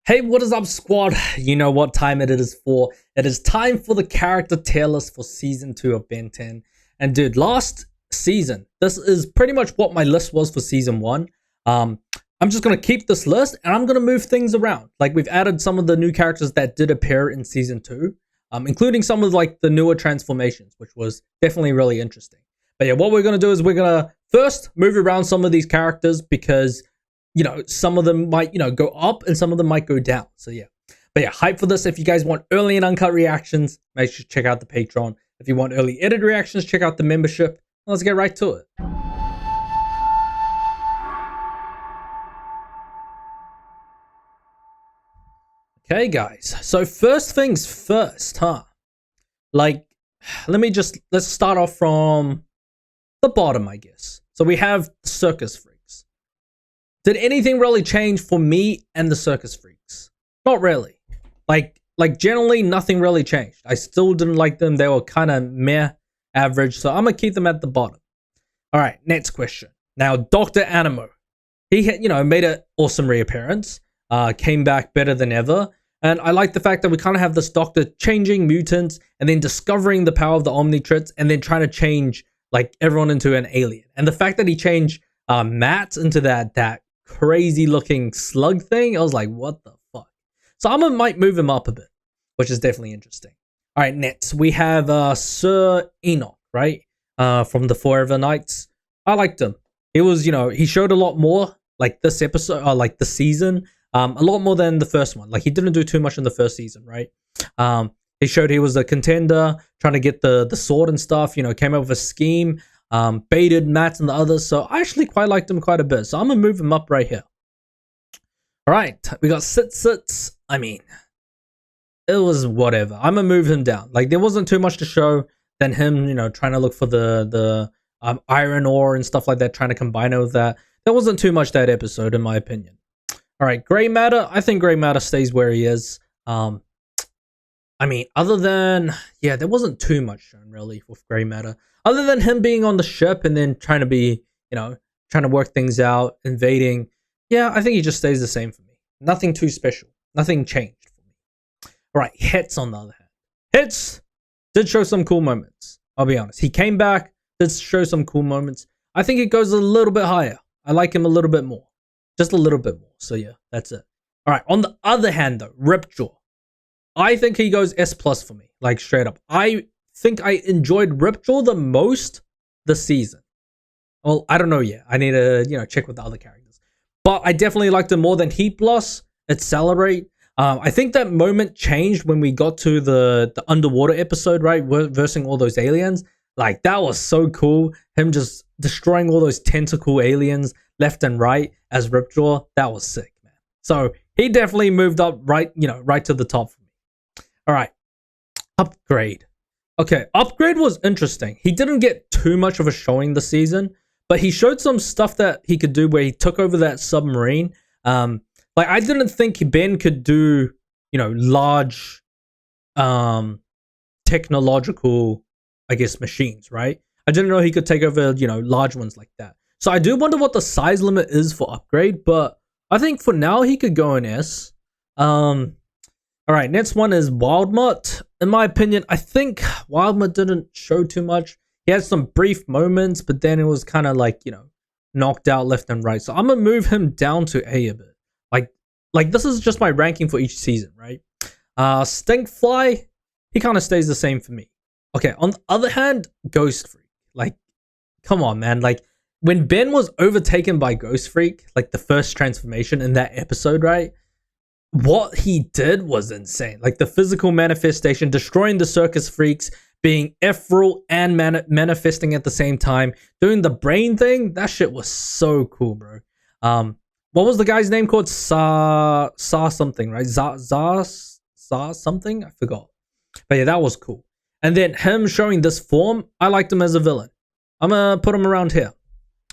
Hey, what is up, squad? You know what time it is for. It is time for the character tier list for season 2 of Ben 10. And dude, last season, this is pretty much what my list was for season 1. I'm just going to keep this list and I'm going to move things around. Like, we've added some of the new characters that did appear in season 2, including some of like the newer transformations, which was definitely really interesting. But yeah, what we're going to do is we're going to first move around some of these characters because some of them might, go up and some of them might go down. So yeah. But yeah, hype for this. If you guys want early and uncut reactions, make sure to check out the Patreon. If you want early edit reactions, check out the membership. Let's get right to it. Okay, guys. So first things first, Like, let's start off from the bottom, I guess. So we have the circus freaks. Did anything really change for me and the circus freaks? Not really. Like generally nothing really changed. I still didn't like them. They were kind of meh, average. So I'm gonna keep them at the bottom. All right, next question. Now, Dr. Animo. He had, made an awesome reappearance. Came back better than ever. And I like the fact that we kind of have this doctor changing mutants and then discovering the power of the Omnitrix and then trying to change like everyone into an alien. And the fact that he changed Matt into that crazy looking slug thing, I was like, what the fuck? So might move him up a bit, which is definitely interesting. All right, next we have Sir Enoch, right? From the Forever Knights. I liked him. He was, he showed a lot more like this episode, or like the season. A lot more than the first one. Like, he didn't do too much in the first season, right? He showed he was a contender, trying to get the sword and stuff, came up with a scheme, baited Matt and the others. So I actually quite liked him quite a bit. So I'm going to move him up right here. All right, we got Sits. I mean, it was whatever. I'm going to move him down. Like, there wasn't too much to show than him, trying to look for the iron ore and stuff like that, trying to combine it with that. There wasn't too much that episode, in my opinion. All right, Grey Matter. I think Grey Matter stays where he is. I mean, other than, there wasn't too much shown really with Grey Matter. Other than him being on the ship and then trying to be, trying to work things out, invading. Yeah, I think he just stays the same for me. Nothing too special. Nothing changed for me. All right, Hits on the other hand. Hits did show some cool moments. I'll be honest. He came back, did show some cool moments. I think it goes a little bit higher. I like him a little bit more. Just a little bit more. So yeah, that's it. All right. On the other hand, though, Ripjaw. I think he goes S+ for me. Like, straight up. I think I enjoyed Ripjaw the most this season. Well, I don't know yet. I need to, check with the other characters. But I definitely liked him more than Heat Blast, Accelerate. I think that moment changed when we got to the underwater episode, right? Versing all those aliens. Like, that was so cool. Him just destroying all those tentacle aliens left and right as Ripjaw. That was sick, man. So he definitely moved up right to the top for me. All right. Upgrade. Okay, Upgrade was interesting. He didn't get too much of a showing this season, but he showed some stuff that he could do where he took over that submarine. Like, I didn't think Ben could do, large technological, I guess, machines, right? I didn't know he could take over, large ones like that. So I do wonder what the size limit is for Upgrade, but I think for now he could go in S. All right, next one is Wildmutt. In my opinion, I think Wildmutt didn't show too much. He had some brief moments, but then it was kind of like, knocked out left and right. So I'm going to move him down to A a bit. Like this is just my ranking for each season, right? Stinkfly, he kind of stays the same for me. Okay, on the other hand, Ghost Freak. Like, come on, man. Like, when Ben was overtaken by Ghost Freak, like the first transformation in that episode, right? What he did was insane. Like, the physical manifestation, destroying the circus freaks, being ethereal and manifesting at the same time, doing the brain thing. That shit was so cool, bro. What was the guy's name called? Sa something, right? Sa something? I forgot. But yeah, that was cool. And then him showing this form, I liked him as a villain. I'm gonna put him around here.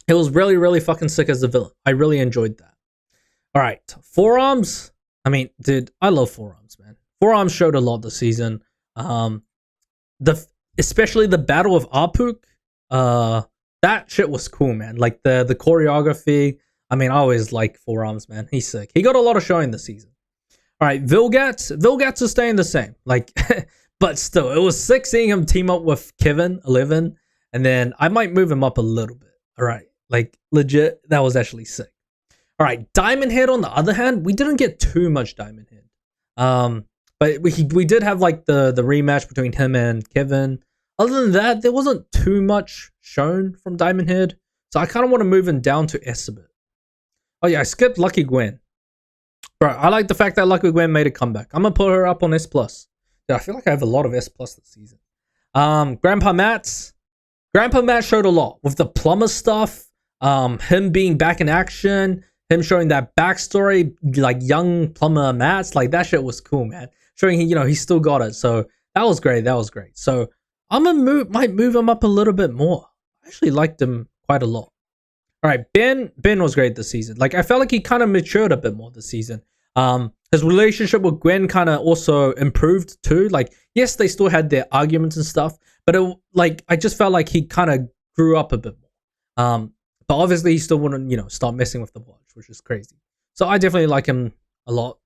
It was really, really fucking sick as a villain. I really enjoyed that. All right, Forearms. I mean, dude, I love Forearms, man. Forearms showed a lot this season. Especially the Battle of Apuk. That shit was cool, man. Like the choreography. I mean, I always like Forearms, man. He's sick. He got a lot of showing this season. All right, Vilgats is staying the same. Like, but still, it was sick seeing him team up with Kevin 11, and then I might move him up a little bit. All right, like legit, that was actually sick. All right, Diamond Head on the other hand, we didn't get too much Diamond Head. But we did have like the rematch between him and Kevin. Other than that, there wasn't too much shown from Diamond Head, so I kind of want to move him down to S a bit. Oh yeah, I skipped Lucky Gwen. Bro, I like the fact that Lucky Gwen made a comeback. I'm gonna put her up on S+. Yeah, I feel like I have a lot of S+ this season. Grandpa Matt showed a lot with the plumber stuff, him being back in action, him showing that backstory, like young plumber Matt, like that shit was cool, man. Showing he still got it. So that was great. So I'm gonna might move him up a little bit more. I actually liked him quite a lot. All right, Ben was great this season. Like I felt like he kind of matured a bit more this season. His relationship with Gwen kind of also improved too. Like yes, they still had their arguments and stuff, but I just felt like he kind of grew up a bit more. But obviously he still wouldn't start messing with the watch, which is crazy. So I definitely like him a lot.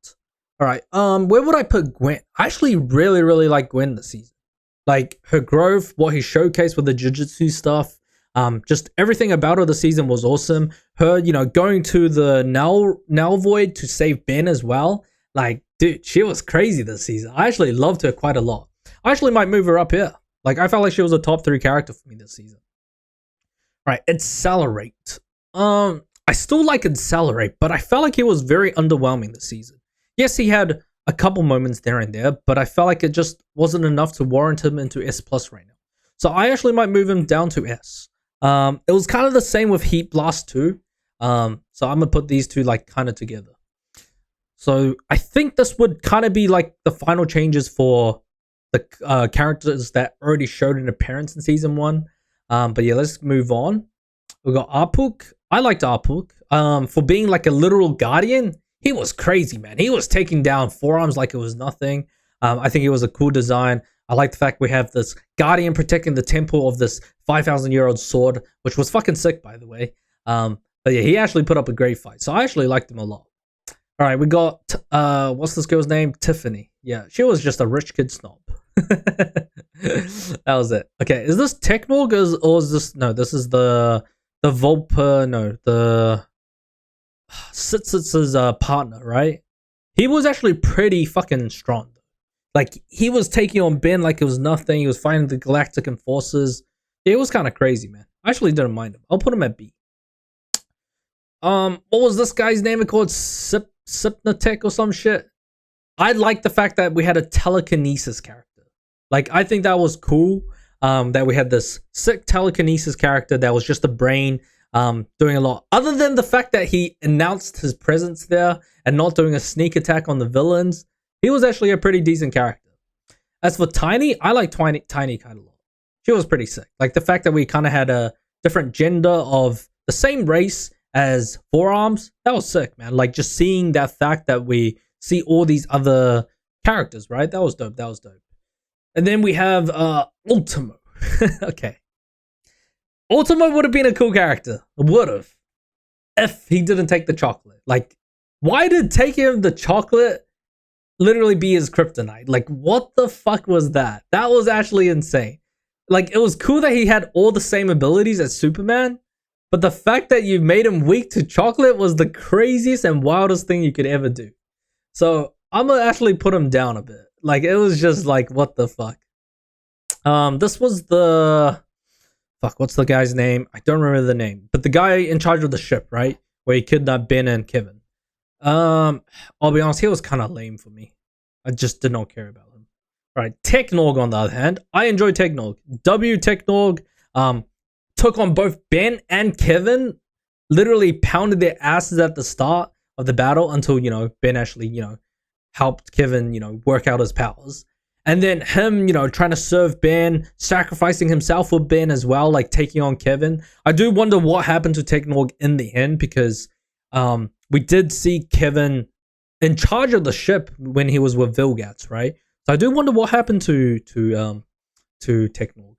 All right, where would I put Gwen? I actually really, really like Gwen this season. Like her growth, what he showcased with the jiu-jitsu stuff, just everything about her this season was awesome. Her, going to the Null Void to save Ben as well. Like, dude, she was crazy this season. I actually loved her quite a lot. I actually might move her up here. Like, I felt like she was a top 3 character for me this season. All right, Accelerate. I still like Accelerate, but I felt like he was very underwhelming this season. Yes, he had a couple moments there and there, but I felt like it just wasn't enough to warrant him into S+ right now. So I actually might move him down to S. It was kind of the same with Heat Blast too. So I'm gonna put these two like kind of together. So I think this would kind of be like the final changes for the characters that already showed an appearance in season 1. But yeah, let's move on. We got Arpuk. I liked Arpuk. For being like a literal guardian, he was crazy, man. He was taking down forearms like it was nothing. I think it was a cool design. I like the fact we have this guardian protecting the temple of this 5,000-year-old sword, which was fucking sick, by the way. But yeah, he actually put up a great fight. So I actually liked him a lot. All right, we got, what's this girl's name? Tiffany. Yeah, she was just a rich kid snob. That was it. Okay, is this Technog or is this, no, this is the Volper, no, the Sitz's partner, right? He was actually pretty fucking strong. Like, he was taking on Ben like it was nothing. He was fighting the Galactic Enforcers. Yeah, it was kind of crazy, man. I actually didn't mind him. I'll put him at B. What was this guy's name? It called Sipnatech or some shit. I like the fact that we had a telekinesis character. Like, I think that was cool. That we had this sick telekinesis character that was just a brain doing a lot. Other than the fact that he announced his presence there and not doing a sneak attack on the villains, he was actually a pretty decent character. As for Tiny, I like Tiny kind of a lot. She was pretty sick. Like the fact that we kind of had a different gender of the same race as Forearms, that was sick, man. Like just seeing that fact that we see all these other characters, right? That was dope. And then we have Ultimo. Okay. Ultimo would have been a cool character. Would have. If he didn't take the chocolate. Like, why did taking him the chocolate literally be his kryptonite? Like, what the fuck was that? That was actually insane. Like, it was cool that he had all the same abilities as Superman, but the fact that you made him weak to chocolate was the craziest and wildest thing you could ever do. So, I'm gonna actually put him down a bit. Like, it was just like, what the fuck? This was the... Fuck, what's the guy's name? I don't remember the name. But the guy in charge of the ship, right? Where he kidnapped Ben and Kevin. I'll be honest, he was kind of lame for me. I just did not care about him. Right, Technog on the other hand, I enjoy Technog. Technog took on both Ben and Kevin, literally pounded their asses at the start of the battle until, Ben actually, helped Kevin, work out his powers. And then him, trying to serve Ben, sacrificing himself for Ben as well, like taking on Kevin. I do wonder what happened to Technog in the end because we did see Kevin in charge of the ship when he was with Vilgats, right? So I do wonder what happened to Technog. All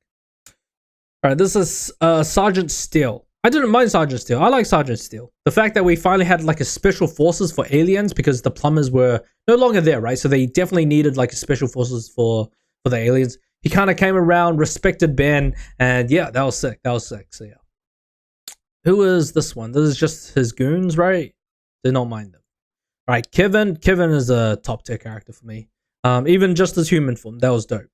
right, this is Sergeant Steele. I didn't mind Sergeant Steele. I like Sergeant Steele. The fact that we finally had like a special forces for aliens because the plumbers were no longer there, right? So they definitely needed like a special forces for the aliens. He kind of came around, respected Ben, and yeah, that was sick. That was sick. So yeah. Who is this one? This is just his goons, right? Did not mind them. All right, Kevin. Kevin is a top tier character for me. Even just his human form, that was dope.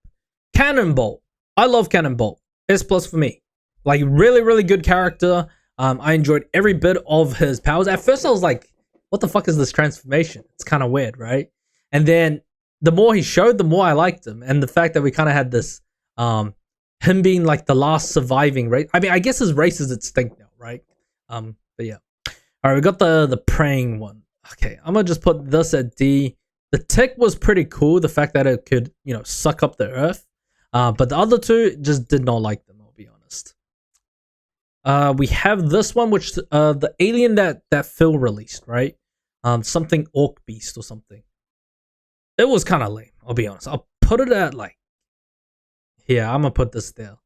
Cannonball. I love Cannonball. S plus for me. Like really, really good character. I enjoyed every bit of his powers. At first, I was like, "What the fuck is this transformation?" It's kind of weird, right? And then the more he showed, the more I liked him, and the fact that we kind of had this, him being like the last surviving race. I mean, I guess his race is extinct now, right? But yeah. All right, we got the praying one. Okay, I'm gonna just put this at D. The tick was pretty cool. The fact that it could, suck up the earth. But the other two just did not like them. I'll be honest. We have this one, which the alien that Phil released, right? Something orc beast or something. It was kind of lame. I'll be honest. I'll put it at like. Yeah, I'm gonna put this there.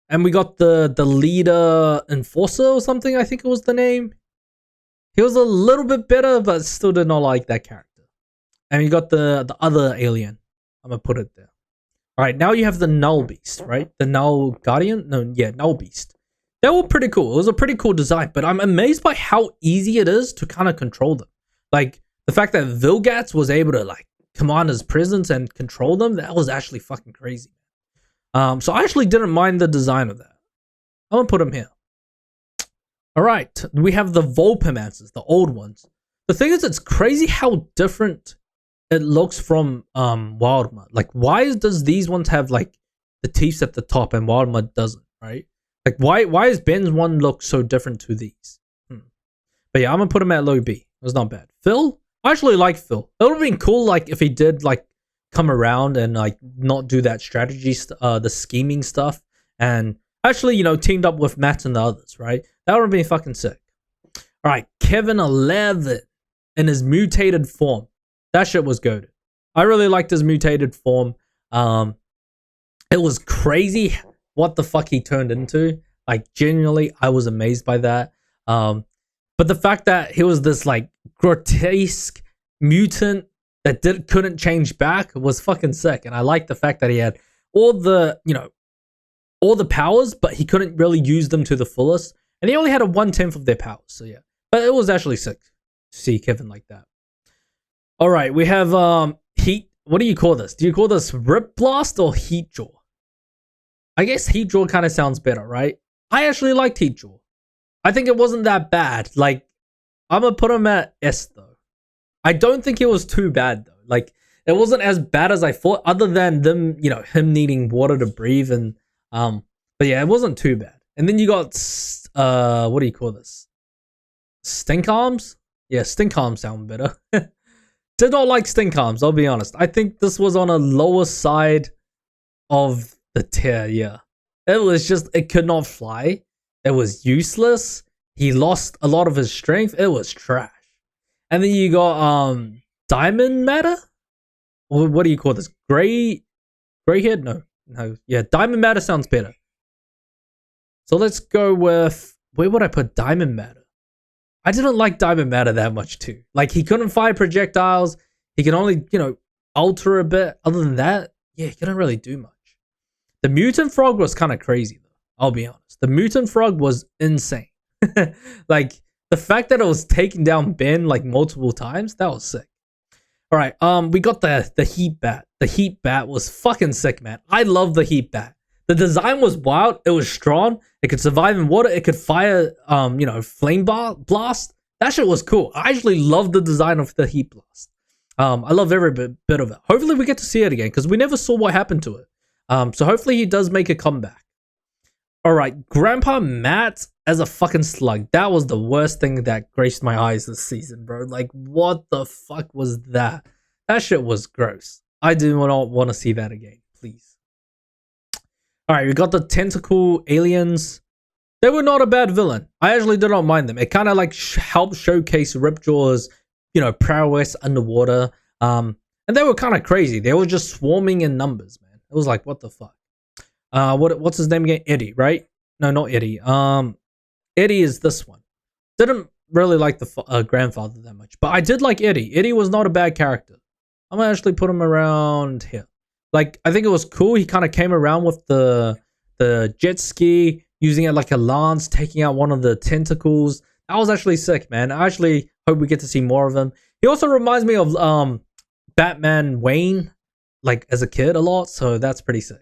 And we got the leader enforcer or something. I think it was the name. He was a little bit better, but still did not like that character. And you got the other alien. I'm gonna put it there. All right, now you have the Null Beast, right? The Null Guardian? No, yeah, Null Beast. They were pretty cool. It was a pretty cool design, but I'm amazed by how easy it is to kind of control them. Like, the fact that Vilgats was able to, like, command his presence and control them, that was actually fucking crazy. So I actually didn't mind the design of that. I'm gonna put him here. All right, we have the Vulpamancers, the old ones. The thing is, it's crazy how different it looks from Wildmud. Like, why does these ones have like the teeth at the top and Wildmud doesn't, right? Like, why is Ben's one look so different to these? But yeah, I'm gonna put him at low B. It was not bad. Phil, I actually like Phil. It would have been cool like if he did like come around and like not do that strategy, the scheming stuff, and actually teamed up with Matt and the others, right? That would have been fucking sick. All right, Kevin 11 in his mutated form. That shit was goated. I really liked his mutated form. It was crazy what the fuck he turned into. Like, genuinely, I was amazed by that. But the fact that he was this like grotesque mutant that couldn't change back was fucking sick. And I like the fact that he had all the powers, but he couldn't really use them to the fullest. And he only had a 1/10 of their powers. So yeah, but it was actually sick to see Kevin like that. All right, we have heat. What do you call this? Do you call this Rip Blast or Heat Jaw? I guess Heat Jaw kind of sounds better, right? I actually liked Heat Jaw. I think it wasn't that bad. Like, I'm gonna put him at S though. I don't think it was too bad though. Like, it wasn't as bad as I thought, other than them, him needing water to breathe and but yeah, it wasn't too bad. And then you got what do you call this? Stink arms? Yeah, stink arms sound better. Did not like stink arms, I'll be honest. I think this was on a lower side of the tier, yeah. It was just, it could not fly. It was useless. He lost a lot of his strength. It was trash. And then you got Diamond Matter? What do you call this? Gray head? No. Yeah, Diamond Matter sounds better. So let's go with, where would I put Diamond Matter? I didn't like Diamond Matter that much too. Like, he couldn't fire projectiles. He can only, alter a bit. Other than that, yeah, he couldn't really do much. The Mutant Frog was kind of crazy though. I'll be honest. The Mutant Frog was insane. Like, the fact that it was taking down Ben like multiple times, that was sick. All right, we got the Heat Bat. The Heat Bat was fucking sick, man. I love the Heat Bat. The design was wild. It was strong. It could survive in water. It could fire, flame blast. That shit was cool. I actually love the design of the Heat Blast. I love every bit of it. Hopefully we get to see it again, because we never saw what happened to it. So hopefully he does make a comeback. All right, Grandpa Matt as a fucking slug. That was the worst thing that graced my eyes this season, bro. Like, what the fuck was that? That shit was gross. I do not want to see that again, please. All right, we got the tentacle aliens. They were not a bad villain. I actually did not mind them. It kind of like helped showcase Ripjaw's, prowess underwater. And they were kind of crazy. They were just swarming in numbers, man. It was like, what the fuck? What's his name again? Eddie, right? No, not Eddie. Eddie is this one. Didn't really like the grandfather that much, but I did like Eddie. Eddie was not a bad character. I'm gonna actually put him around here. Like, I think it was cool. He kind of came around with the jet ski, using it like a lance, taking out one of the tentacles. That was actually sick, man. I actually hope we get to see more of him. He also reminds me of Batman Wayne, like as a kid a lot, so that's pretty sick.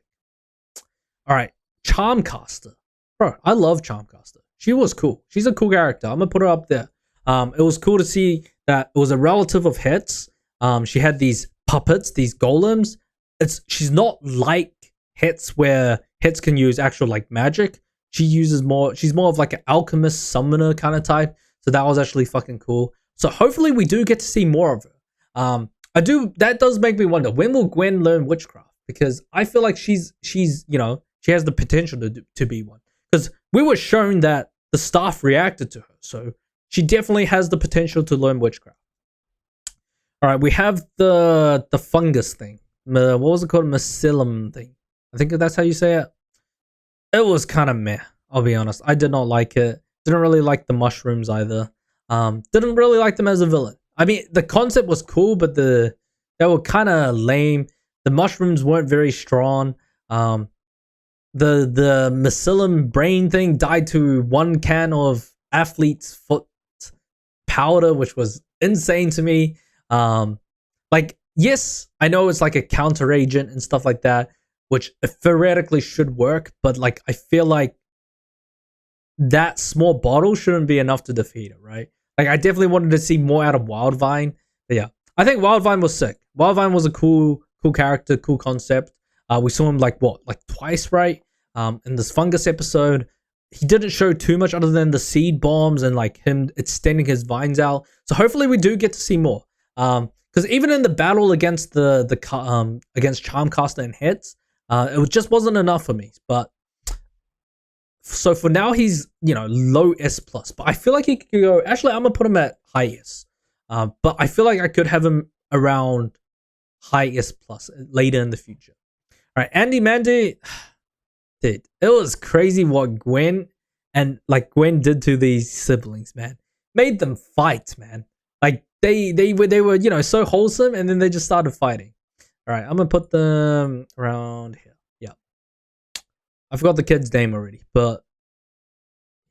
All right, Charmcaster. Bro, I love Charmcaster. She was cool. She's a cool character. I'm gonna put her up there. It was cool to see that it was a relative of Hetz. She had these puppets, these golems. She's not like Hetz, where Hetz can use actual like magic. She's more of like an alchemist summoner kind of type. So that was actually fucking cool. So hopefully we do get to see more of her. That does make me wonder, when will Gwen learn witchcraft? Because I feel like she's you know, she has the potential to be one. Because we were shown that the staff reacted to her. So she definitely has the potential to learn witchcraft. All right, we have the fungus thing. What was it called? Mycelium thing. I think that's how you say it. It was kind of meh, I'll be honest. I did not like it. Didn't really like the mushrooms either. Didn't really like them as a villain. I mean, the concept was cool, but they were kind of lame. The mushrooms weren't very strong. The mycelium brain thing died to one can of athlete's foot powder, which was insane to me. Like, yes, I know it's like a counter agent and stuff like that, which theoretically should work, but like, I feel like that small bottle shouldn't be enough to defeat it, right? Like, I definitely wanted to see more out of Wildvine. But yeah, I think Wildvine was sick. Wildvine was a cool character, cool concept. We saw him like twice, right? In this fungus episode, he didn't show too much other than the seed bombs and like him extending his vines out. So hopefully we do get to see more. Because even in the battle against against Charmcaster and Hetz, it just wasn't enough for me. But so for now, he's, you know, low S plus. But I feel like he could go. Actually, I'm gonna put him at high S. But I feel like I could have him around high S plus later in the future. All right, Andy Mandy, dude, it was crazy what Gwen did to these siblings, man. Made them fight, man. Like they were, you know, so wholesome, and then they just started fighting. All right, I'm gonna put them around here. Yeah, I forgot the kid's name already, but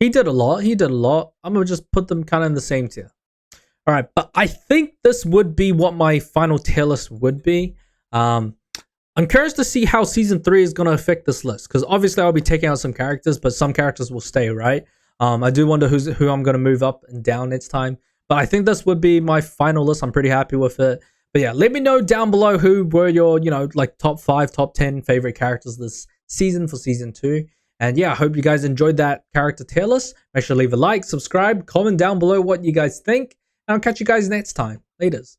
he did a lot. I'm gonna just put them kind of in the same tier. All right, but I think this would be what my final tier list would be. I'm curious to see how season 3 is going to affect this list, because obviously I'll be taking out some characters, but some characters will stay, right? I do wonder who I'm going to move up and down next time, but I think this would be my final list. I'm pretty happy with it. But yeah, let me know down below who were your, you know, like top 5, top 10 favorite characters this season for season 2. And yeah, I hope you guys enjoyed that character tier list. Make sure to leave a like, subscribe, comment down below what you guys think, and I'll catch you guys next time. Laters.